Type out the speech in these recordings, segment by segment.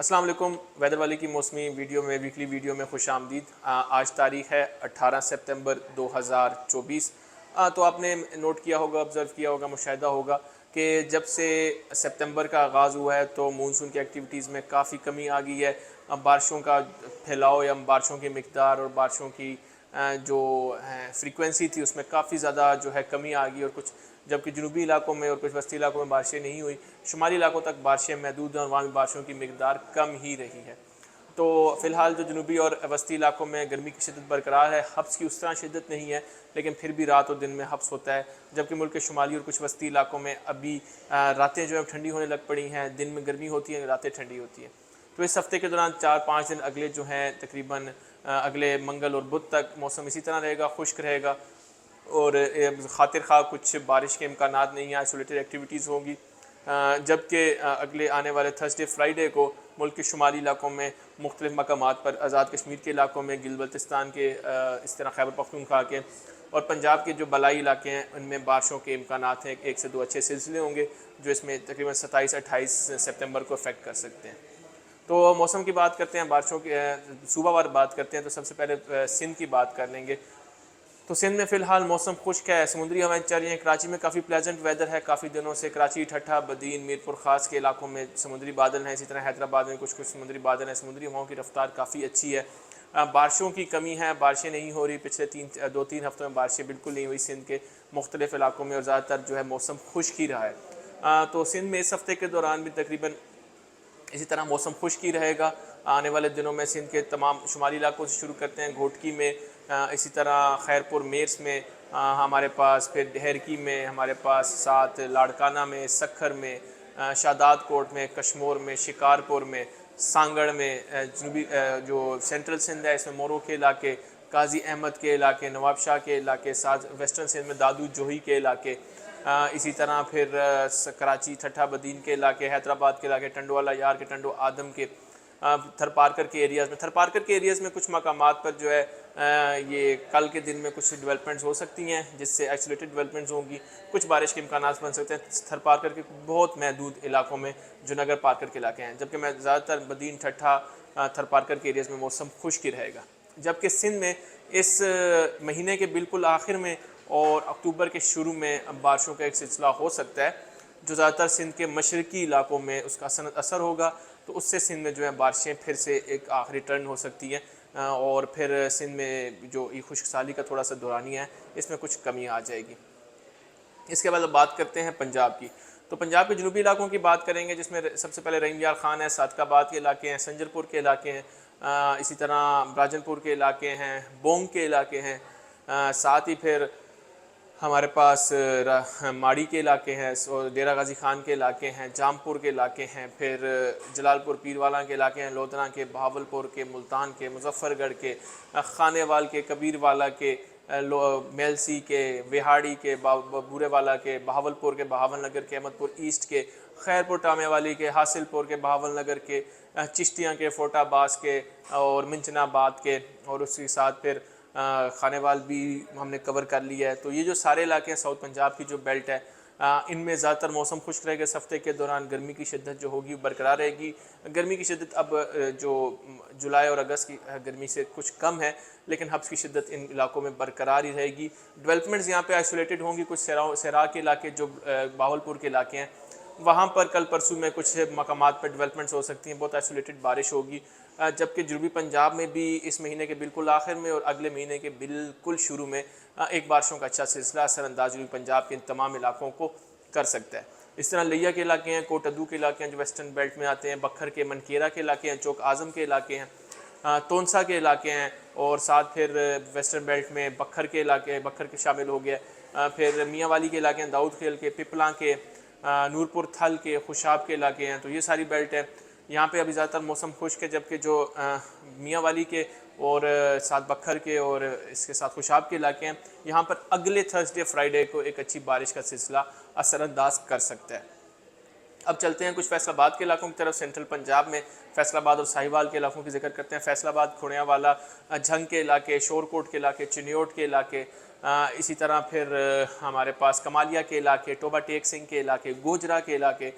अस्सलाम वालेकुम। वेदर वाले की मौसमी वीडियो में वीकली वीडियो में खुश आमदीद। आज तारीख़ है 18 सितंबर 2024। तो आपने नोट किया होगा, ऑब्ज़र्व किया होगा, मुशाहिदा होगा कि जब से सितंबर का आगाज़ हुआ है तो मानसून की एक्टिविटीज़ में काफ़ी कमी आ गई है। बारिशों का फैलाव या बारिशों की मिक़दार और बारिशों की जो फ्रीक्वेंसी थी उसमें काफ़ी ज़्यादा जो है कमी आ गई, और कुछ जबकि जनूबी इलाकों में और कुछ वस्ती इलाकों में बारिशें नहीं हुई। शुमाली इलाकों तक बारिशें महदूद हैं और वहाँ भी बारिशों की मिक़दार कम ही रही है। तो फ़िलहाल जो जनूबी और वस्ती इलाकों में गर्मी की शिद्दत बरकरार है। हब्स की उस तरह शिद्दत नहीं है, लेकिन फिर भी रात और दिन में हब्स होता है। जबकि मुल्क के शुमाली और कुछ वस्ती इलाकों में अभी रातें जो है ठंडी होने लग पड़ी हैं। दिन में गर्मी होती है, रातें ठंडी होती हैं। तो इस हफ्ते के दौरान 4-5 दिन अगले जो हैं तकरीबन अगले मंगल और बुध तक मौसम इसी तरह रहेगा, खुश्क रहेगा, और खातिर खा कुछ बारिश के इम्कानात नहीं है, आइसोलेटेड एक्टिविटीज़ होंगी। जबकि अगले आने वाले थर्सडे फ्राइडे को मुल्क के शुमाली इलाकों में मुख्तलिफ़ मकामात पर, आज़ाद कश्मीर के इलाकों में, गिलबल्तिस्तान के, इस तरह खैबर पख्तूनख्वा के और पंजाब के जो बलाई इलाके हैं उनमें बारिशों के इम्कानात हैं। 1 से 2 अच्छे सिलसिले होंगे जो इसमें तकरीबन 27-28 सितंबर को अफेक्ट कर सकते हैं। तो मौसम की बात करते हैं, बारिशों की सूबा वार बात करते हैं। तो सबसे पहले सिंध की बात कर लेंगे। तो सिंध में फ़िलहाल मौसम खुश्क है, समुद्री हवाएं चल रही हैं। कराची में काफ़ी प्लेजेंट वेदर है काफ़ी दिनों से। कराची, ठट्ठा, बदीन, मीरपुर ख़ास के इलाकों में समुद्री बादल हैं। इसी तरह हैदराबाद में कुछ कुछ समुद्री बादल हैं। समुद्री हवाओं की रफ्तार काफ़ी अच्छी है। बारिशों की कमी है, बारिशें नहीं हो रही। पिछले 2-3 हफ्तों में बारिशें बिल्कुल नहीं हुई सिंध के मुख्तलिफ़ इलाकों में, और ज़्यादातर जो है मौसम खुश्क ही रहा है। तो सिंध में इस हफ्ते के दौरान भी तकरीबन इसी तरह मौसम खुश्क ही रहेगा। आने वाले दिनों में सिंध के तमाम शुमाली इलाकों से शुरू करते हैं, घोटकी में, इसी तरह खैरपुर मेर्स में, हमारे पास फिर डहरकी में, हमारे पास साथ लाड़काना में, सखर में, शादात कोट में, कश्मोर में, शिकारपुर में, सांगड़ में, जनूबी जो सेंट्रल सिंध है इसमें मोरो के इलाके, काजी अहमद के इलाके, नवाब शाह के इलाके, साथ वेस्टर्न सिंध में दादू जोही के इलाके, इसी तरह फिर कराची, ठट्ठा, बदीन के इलाके, हैदराबाद के इलाके, टंडोवाला यार के, टंडो आदम के, थरपारकर के एरियाज़ में। थरपारकर के एरियाज़ में कुछ मकामात पर जो है ये कल के दिन में कुछ डेवलपमेंट्स हो सकती हैं, जिससे आइसोलेटेड डेवलपमेंट्स होंगी। कुछ बारिश के इम्कानात बन सकते हैं थरपारकर के बहुत महदूद इलाकों में जो नगर पारकर के इलाके हैं। जबकि मैं ज़्यादातर बदीन, ठट्ठा, थरपारकर के एरियाज़ में मौसम खुश्क ही रहेगा। जबकि सिंध में इस महीने के बिल्कुल आखिर में और अक्टूबर के शुरू में बारिशों का एक सिलसिला हो सकता है, जो ज़्यादातर सिंध के मशरकी इलाकों में उसका असर होगा। तो उससे सिंध में जो है बारिशें फिर से एक आखिरी टर्न हो सकती हैं, और फिर सिंध में जो ये खुश्क साली का थोड़ा सा दौरानिया है इसमें कुछ कमी आ जाएगी। इसके बाद अब बात करते हैं पंजाब की। तो पंजाब के जनूबी इलाकों की बात करेंगे, जिसमें सबसे पहले रहीम यार खान है, सादकाबाद के इलाके हैं, संजरपुर के इलाके हैं, इसी तरह राजनपुर के इलाके हैं, बोंग के इलाके हैं, साथ ही फिर हमारे पास माड़ी के इलाके हैं, डेरा गाजी खान के इलाके हैं, जामपुर के इलाके हैं, फिर जलालपुर पीरवाला के इलाके हैं, लोधना के, बहावलपुर के, मुल्तान के, मुजफ्फरगढ़ के, खानेवाल के, कबीरवाला के, मेलसी के, विहाड़ी के, बूरेवाला के, बहावलपुर के, बहावल नगर के, अहमदपुर ईस्ट के, खैरपुर टामेवाली के, हासिलपुर के, बहावल नगर के, चिश्तियाँ के, फोटाबाज के और मिंचनाबाद के, और उसके साथ फिर खानेवाल भी हमने कवर कर लिया है। तो ये जो सारे इलाके हैं साउथ पंजाब की जो बेल्ट है, इनमें ज़्यादातर मौसम खुश्क रहेगा। इस हफ्ते के दौरान गर्मी की शिद्दत जो होगी बरकरार रहेगी। गर्मी की शिद्दत अब जो जुलाई और अगस्त की गर्मी से कुछ कम है, लेकिन हब्स की शिद्दत इन इलाकों में बरकरार ही रहेगी। डेवलपमेंट्स यहाँ पे आइसोलेटेड होंगी। कुछ सरा के इलाके जो बावलपुर के इलाके हैं, वहाँ पर कल परसों में कुछ मकामात पर डेवलपमेंट्स हो सकती हैं, बहुत आइसोलेटेड बारिश होगी। जबकि जनूबी पंजाब में भी इस महीने के बिल्कुल आखिर में और अगले महीने के बिल्कुल शुरू में एक बारिशों का अच्छा सिलसिला असरअंदाज जनूबी पंजाब के इन तमाम इलाकों को कर सकता है। इस तरह लिया के इलाके हैं, कोटद्दू के इलाके हैं जो वेस्टर्न बेल्ट में आते हैं, बखर के, मनकेरा के इलाके हैं, चौक आज़म के इलाके हैं, तोनसा के इलाके हैं, और साथ फिर वेस्टर्न बेल्ट में बखर के इलाके, बखर के शामिल हो गया। फिर मियाँ वाली के इलाके हैं, दाऊद खेल के, पिपला के, नूरपुर थल के, खुशाब के इलाके हैं। तो ये सारी बेल्ट है। यहाँ पे अभी ज़्यादातर मौसम खुश्क है, जबकि जो मियाँ वाली के और साथ बखर के और इसके साथ खुशाब के इलाके हैं, यहाँ पर अगले थर्सडे फ्राइडे को एक अच्छी बारिश का सिलसिला असरअंदाज कर सकता है। अब चलते हैं कुछ फैसलाबाद के इलाकों की तरफ। सेंट्रल पंजाब में फैसलाबाद और साहिवाल के इलाकों की जिक्र करते हैं। फैसलाबाद, खुड़ियावाला, झंग के इलाके, शोरकोट के इलाके, चिन्योट के इलाके, इसी तरह फिर हमारे पास कमालिया के इलाके, टोबा टेक सिंह के इलाके, गोजरा के इलाके,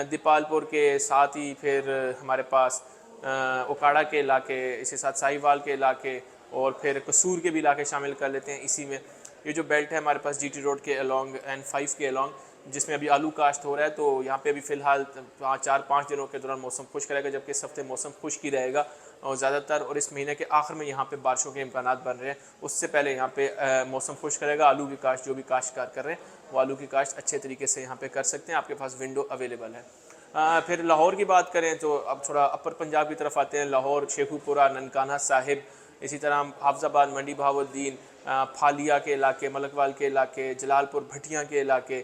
दीपालपुर के, साथ ही फिर हमारे पास उकाड़ा के इलाके, इसी साथ साहिवाल के इलाके और फिर कसूर के भी इलाके शामिल कर लेते हैं इसी में। ये जो बेल्ट है हमारे पास जीटी रोड के अलॉन्ग, N5 के अलॉन्ग, जिसमें अभी आलू काश्त हो रहा है, तो यहाँ पे अभी फ़िलहाल 4-5 दिनों के दौरान मौसम खुश्क रहेगा, जबकि इस हफ्ते मौसम खुश्क ही रहेगा और ज़्यादातर, और इस महीने के आखिर में यहाँ पे बारिशों के इम्कान बन रहे हैं। उससे पहले यहाँ पे मौसम खुश्क रहेगा। आलू की काश्त जो भी काश्तकार कर रहे हैं वो आलू की काश्त अच्छे तरीके से यहाँ पे कर सकते हैं, आपके पास विंडो अवेलेबल है। फिर लाहौर की बात करें तो अब थोड़ा अपर पंजाब की तरफ आते हैं। लाहौर, शेखुपुरा, ननकाना साहिब, इसी तरह हाफजाबाद, मंडी बहाउद्दीन, फालिया के इलाके, मलकवाल के इलाके, जलालपुर भटियाँ के इलाके,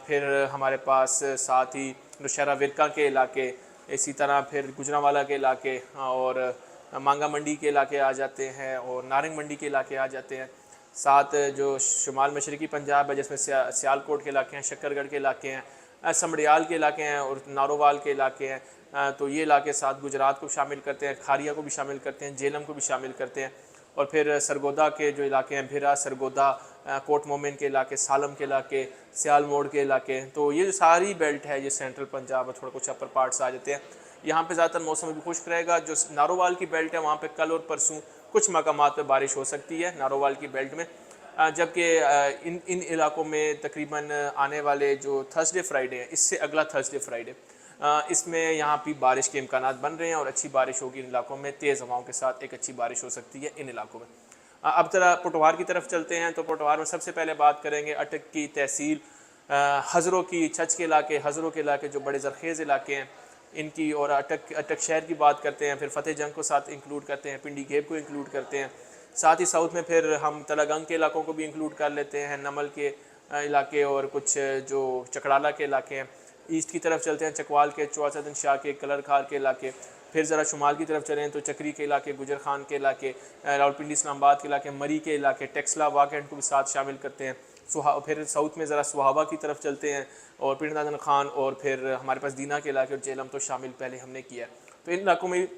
फिर हमारे पास साथ ही नौशहरा विरका के इलाके, इसी तरह फिर गुजरांवाला के इलाके और मांगा मंडी के इलाके आ जाते हैं और नारंग मंडी के इलाके आ जाते हैं। साथ जो शुमाल मशरक़ी पंजाब है जिसमें सियालकोट के इलाके हैं, शक्करगढ़ के इलाके हैं, समड़ियाल के इलाके हैं और नारोवाल के इलाके हैं। तो ये इलाके साथ गुजरात को भी शामिल करते हैं, खारिया को भी शामिल करते हैं, जेलम को भी शामिल करते हैं। और फिर सरगोदा के जो इलाके हैं, भिरा, सरगोदा, कोट मोमिन के इलाके, सालम के इलाके, सियाल मोड़ के इलाके, तो ये जो सारी बेल्ट है ये सेंट्रल पंजाब और थोड़ा कुछ अपर पार्ट्स आ जाते हैं। यहाँ पे ज़्यादातर मौसम भी खुश्क रहेगा। जो नारोवाल की बेल्ट है वहाँ पे कल और परसों कुछ मकामात पे बारिश हो सकती है नारोवाल की बेल्ट में, जबकि इन इन इलाकों में तकरीबन आने वाले जो थर्सडे फ्राइडे है, इससे अगला थर्सडे फ्राइडे, इसमें यहाँ भी बारिश के इम्कान बन रहे हैं और अच्छी बारिश होगी इन इलाकों में। तेज़ हवाओं के साथ एक अच्छी बारिश हो सकती है इन इलाकों में। अब जरा पटवार की तरफ चलते हैं। तो पटवार में सबसे पहले बात करेंगे अटक की तहसील, हज़रों की, छच के इलाके, हज़रों के इलाके जो बड़े ज़रखेज़ इलाके हैं इनकी, और अटक शहर की बात करते हैं। फिर फ़तेह जंग को साथ इंक्लूड करते हैं, पिंडी गेब को इंक्लूड करते हैं। साथ ही साउथ में फिर हम तलागंग के इलाकों को भी इंक्लूड कर लेते हैं, नमल के इलाके और कुछ जो चकड़ाला के इलाके हैं। ईस्ट की तरफ चलते हैं, चकवाल के, चौसदन शाह के, कलर खार के इलाके। फिर ज़रा शुमाल की तरफ चलें तो चक्री के इलाके, गुजर खान के इलाके, रावलपिंडी इस्लामाबाद के इलाके, मरी के इलाके, टेक्सला वाकैंड को भी साथ शामिल करते हैं। फिर साउथ में ज़रा सुहावा की तरफ चलते हैं और पिंड दादन खान, और फिर हमारे पास दीना के इलाके और जेलम तो शामिल पहले हमने किया। तो इन इलाकों में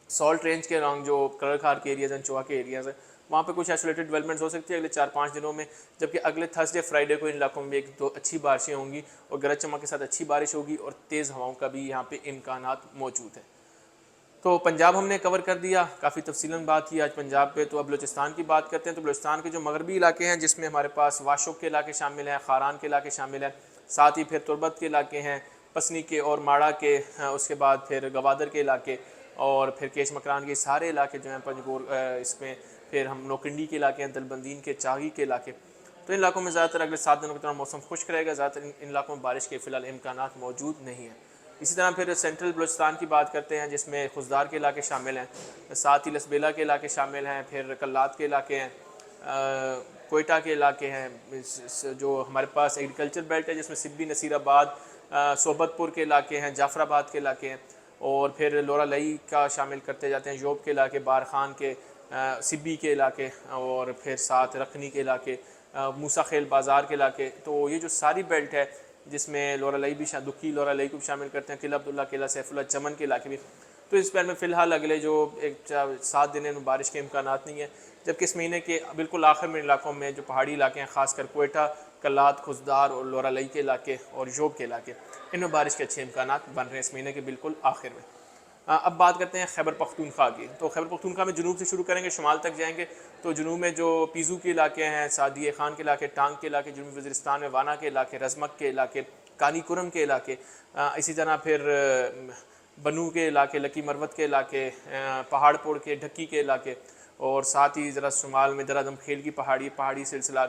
सॉल्ट रेंज के अलॉन्ग जो कलर खार के एरियाज़ हैं, चोहा के एरियाज़ हैं, वहाँ पे कुछ आइसोलेटेड डेवलपमेंट्स हो सकती है अगले 4-5 दिनों में, जबकि अगले थर्सडे फ्राइडे को इन इलाकों में 1-2 अच्छी बारिशें होंगी और गरज चमक के साथ अच्छी बारिश होगी और तेज़ हवाओं का भी यहाँ पे इम्कानात मौजूद है। तो पंजाब हमने कवर कर दिया, काफ़ी तफसीलन बात की आज पंजाब पे। तो अब बलूचिस्तान की बात करते हैं। तो बलूचिस्तान के जो मगरबी इलाके हैं जिसमें हमारे पास वाशोक के इलाके शामिल हैं, खारान के इलाके शामिल हैं, साथ ही फिर तुरबत के इलाके हैं, पसनी के और माड़ा के, उसके बाद फिर गवादर के इलाके और फिर केश मकरान के सारे इलाके जो हैं पंजगोर, इसमें फिर हम नौकंडी के इलाके हैं, दलबंदीन के, चागी के इलाके। तो इन इलाकों में ज़्यादातर अगले 7 दिनों के दौरान मौसम खुश्क रहेगा। ज़्यादातर इन इलाकों में बारिश के फ़िलहाल इम्कानात मौजूद नहीं हैं। इसी तरह फिर सेंट्रल बलूचिस्तान की बात करते हैं जिसमें खुजदार के इलाके शामिल हैं, साथ ही लसबेला के इलाके शामिल हैं, फिर कल्लात के इलाके हैं, कोयटा के इलाके हैं, जो हमारे पास एग्रीकल्चर बेल्ट है जिसमें सिब्बी, नसीराबाद, सोबतपुर के इलाके हैं, जाफराबाद के इलाके हैं, और फिर लोरा लई का शामिल करते जाते हैं, योब के इलाके, बारखान के, सिब्बी के इलाके और फिर साथ रखनी के इलाके, मूसा खेल बाज़ार के इलाके। तो ये जो सारी बेल्ट है जिसमें लोरा लई भी, दुखी लोरा लई को भी शामिल करते हैं, किला अब्दुल्ला, किला सैफुल्ला, चमन के इलाके भी। तो इस बार में फ़िलहाल अगले जो 7 दिन में बारिश के इम्कान नहीं है, जबकि इस महीने के बिल्कुल आखिर में इलाकों में जो पहाड़ी इलाके हैं, खासकर कोयटा, कल्लात, खुजदार और लोरा लई के इलाके और योब के इलाके, इनमें बारिश के अच्छे इम्कान बन रहे हैं इस महीने के बिल्कुल आखिर में। अब बात करते हैं खैबर पख्तूनख्वा की। तो खैबर पख्तूनख्वा में जुनूब से शुरू करेंगे, शुमाल तक जाएंगे। तो जुनूब में जो पीजू के इलाके हैं, सादिए खान के इलाके, टांग के इलाके, जुनूबी वज़ीरिस्तान में वाना के इलाके, रज़मक के इलाके, कानीकुरम के इलाके, इसी तरह फिर बनू के इलाके, लकी मरवत के इलाके, पहाड़पुर के, ढक्की के इलाके, और साथ ही ज़रा शुमाल में दरादम खेल की पहाड़ी सिलसिला,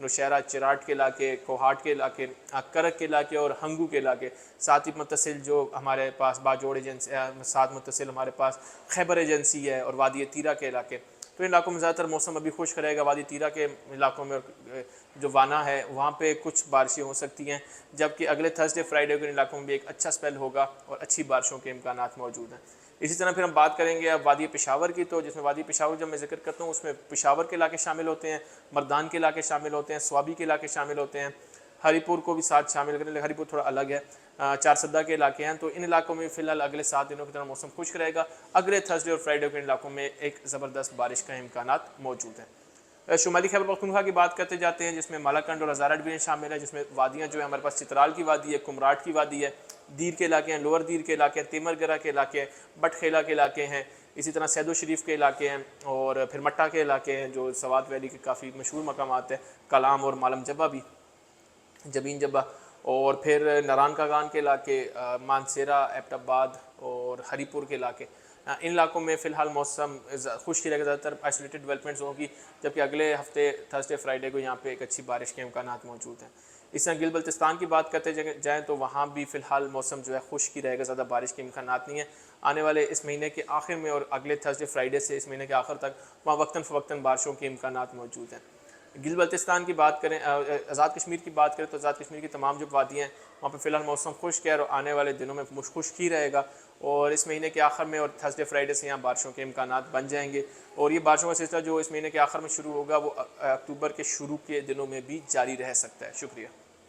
नौशहरा, चिराट के इलाके, कोहाट के इलाके, करक के इलाके और हंगू के इलाके, साथ ही मुत्तसिल जो हमारे पास बाजोड़ एजेंसी, साथ मुत्तसिल हमारे पास खैबर एजेंसी है और वादी तीरा के इलाके। तो इन इलाकों में ज़्यादातर मौसम अभी खुश्क रहेगा। वादी तीरा के इलाकों में जो वाना है वहाँ पे कुछ बारिशें हो सकती हैं, जबकि अगले थर्सडे फ्राइडे को इन इलाकों में भी एक अच्छा स्पेल होगा और अच्छी बारिशों के इम्कानात मौजूद हैं। इसी तरह फिर हम बात करेंगे अब वादी पेशावर की। तो जिसमें वादी पेशावर जब मैं जिक्र करता हूँ उसमें पेशावर के इलाके शामिल होते हैं, मर्दान के इलाके शामिल होते हैं, स्वाबी के इलाके शामिल होते हैं, हरीपुर को भी साथ शामिल करें, लेकिन हरीपुर थोड़ा अलग है। चारसदा के इलाके हैं, तो इन इलाकों में फ़िलहाल अगले 7 दिनों की तरह मौसम खुश्क रहेगा। अगले थर्सडे और फ्राइडे को इन इलाकों में एक ज़बरदस्त बारिश का इम्कानात मौजूद हैं। शुमाली खैबर पख्तूनख्वा की बात करते जाते हैं, जिसमें मालाकंड और हज़ारा डिवीज़न शामिल है, जिसमें वादियाँ जो है हमारे पास चित्राल की वादी है, कुमराट की वादी है, दीर के इलाके हैं, लोअर दीर के इलाके हैं, तिमरगरा के इलाके हैं, बटखेला के इलाके हैं, इसी तरह सैदो शरीफ के इलाके हैं और फिर मट्टा के इलाके हैं जो सवात वैली के काफ़ी मशहूर मकामात हैं, कलाम और मालम जब्बा भी, जबीन जब्बा, और फिर नारायण कागान के इलाके, मानसेरा, एबटाबाद और हरीपुर के इलाके। इन इलाकों में फ़िलहाल मौसम खुश ही रहेगा, ज़्यादातर आइसोलेटेड डेवलपमेंट्स होंगी, जबकि अगले हफ्ते थर्सडे फ्राइडे को यहाँ पे एक अच्छी बारिश के इम्कानात मौजूद हैं। इस तरह गिल बल्तिस्तान की बात करते जाएँ तो वहाँ भी फ़िलहाल मौसम जो है खुश्क ही रहेगा, ज़्यादा बारिश के इम्कानात नहीं है। आने वाले इस महीने के आखिर में और अगले थर्सडे फ्राइडे से इस महीने के आखिर तक वहाँ वक्तन फ़वक्तन बारिशों के इम्कानात मौजूद हैं। गिल बल्तिस्तान की बात करें, आज़ाद कश्मीर की बात करें तो आज़ाद कश्मीर की तमाम जो वादियाँ हैं वहाँ पर फ़िलहाल मौसम खुश्क है और आने वाले दिनों में खुश्क ही रहेगा और इस महीने के आखिर में और थर्सडे फ्राइडे से यहाँ बारिशों के इम्कानात बन जाएंगे और ये बारिशों का सिलसिला जो इस महीने के आखिर में शुरू होगा वो अक्टूबर के शुरू के दिनों में भी जारी रह सकता है। शुक्रिया।